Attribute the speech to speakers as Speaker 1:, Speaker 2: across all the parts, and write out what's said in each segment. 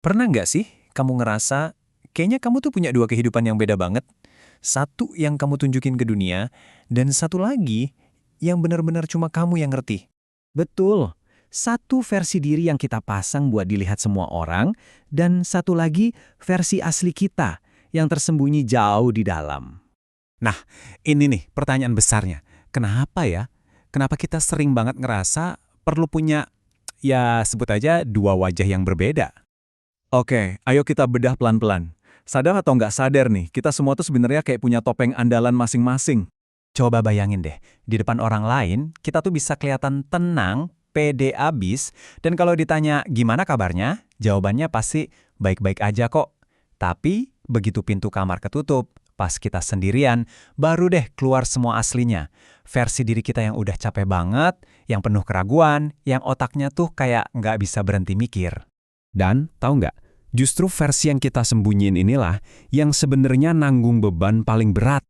Speaker 1: Pernah nggak sih kamu ngerasa kayaknya kamu tuh punya dua kehidupan yang beda banget? Satu yang kamu tunjukin ke dunia, dan satu lagi yang benar-benar cuma kamu yang ngerti.
Speaker 2: Betul. Satu versi diri yang kita pasang buat dilihat semua orang, dan satu lagi versi asli kita yang tersembunyi jauh di dalam.
Speaker 3: Nah, ini nih pertanyaan besarnya. Kenapa ya? Kenapa kita sering banget ngerasa perlu punya, ya sebut aja dua wajah yang berbeda? Oke, ayo kita bedah pelan-pelan. Sadar atau nggak sadar nih, kita semua tuh sebenarnya kayak punya topeng andalan masing-masing.
Speaker 1: Coba bayangin deh, di depan orang lain, kita tuh bisa kelihatan tenang, pede abis, dan kalau ditanya gimana kabarnya, jawabannya pasti baik-baik aja kok. Tapi, begitu pintu kamar ketutup, pas kita sendirian, baru deh keluar semua aslinya. Versi diri kita yang udah capek banget, yang penuh keraguan, yang otaknya tuh kayak nggak bisa berhenti mikir.
Speaker 3: Dan, tahu nggak? Justru versi yang kita sembunyiin inilah yang sebenarnya nanggung beban paling berat.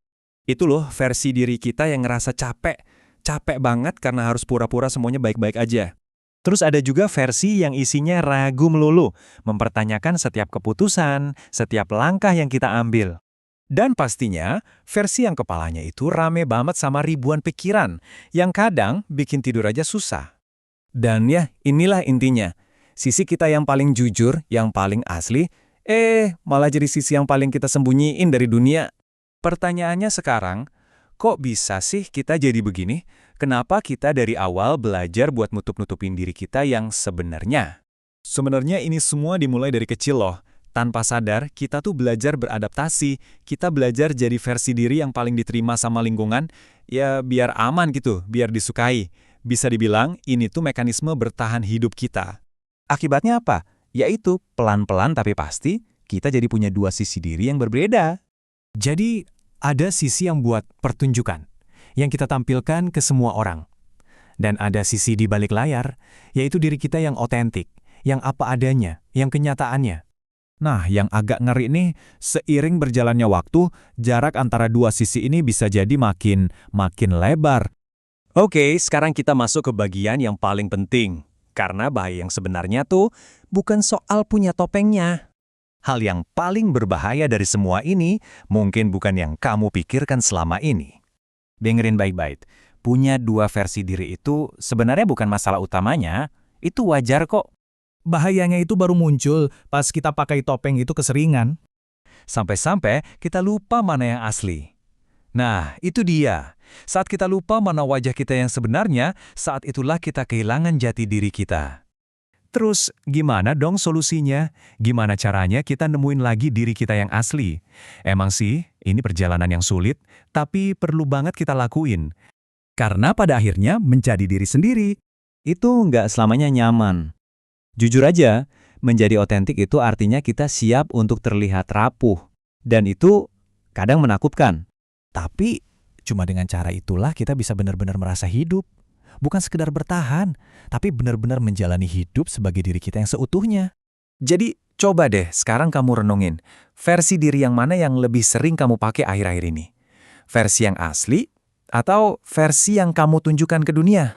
Speaker 3: Itu loh versi diri kita yang ngerasa capek. Capek banget karena harus pura-pura semuanya baik-baik aja.
Speaker 1: Terus ada juga versi yang isinya ragu melulu, mempertanyakan setiap keputusan, setiap langkah yang kita ambil. Dan pastinya, versi yang kepalanya itu rame banget sama ribuan pikiran, yang kadang bikin tidur aja susah. Dan ya, inilah intinya. Sisi kita yang paling jujur, yang paling asli, malah jadi sisi yang paling kita sembunyiin dari dunia. Pertanyaannya sekarang, kok bisa sih kita jadi begini? Kenapa kita dari awal belajar buat nutup-nutupin diri kita yang sebenarnya? Sebenarnya ini semua dimulai dari kecil loh. Tanpa sadar, kita tuh belajar beradaptasi. Kita belajar jadi versi diri yang paling diterima sama lingkungan, ya biar aman gitu, biar disukai. Bisa dibilang, ini tuh mekanisme bertahan hidup kita. Akibatnya apa? Yaitu pelan-pelan tapi pasti, kita jadi punya dua sisi diri yang berbeda. Jadi, ada sisi yang buat pertunjukan, yang kita tampilkan ke semua orang. Dan ada sisi di balik layar, yaitu diri kita yang otentik, yang apa adanya, yang kenyataannya. Nah, yang agak ngeri nih, seiring berjalannya waktu, jarak antara dua sisi ini bisa jadi makin lebar. Oke, sekarang kita masuk ke bagian yang paling penting. Karena bahaya yang sebenarnya tuh bukan soal punya topengnya. Hal yang paling berbahaya dari semua ini mungkin bukan yang kamu pikirkan selama ini. Dengerin baik-baik, punya dua versi diri itu sebenarnya bukan masalah utamanya, itu wajar kok.
Speaker 4: Bahayanya itu baru muncul pas kita pakai topeng itu keseringan.
Speaker 1: Sampai-sampai kita lupa mana yang asli. Nah, itu dia. Saat kita lupa mana wajah kita yang sebenarnya, saat itulah kita kehilangan jati diri kita. Terus, gimana dong solusinya? Gimana caranya kita nemuin lagi diri kita yang asli? Emang sih, ini perjalanan yang sulit, tapi perlu banget kita lakuin. Karena pada akhirnya menjadi diri sendiri, itu nggak selamanya nyaman. Jujur aja, menjadi otentik itu artinya kita siap untuk terlihat rapuh. Dan itu kadang menakutkan. Tapi, cuma dengan cara itulah kita bisa benar-benar merasa hidup. Bukan sekedar bertahan, tapi benar-benar menjalani hidup sebagai diri kita yang seutuhnya. Jadi, coba deh sekarang kamu renungin, versi diri yang mana yang lebih sering kamu pakai akhir-akhir ini? Versi yang asli, atau versi yang kamu tunjukkan ke dunia?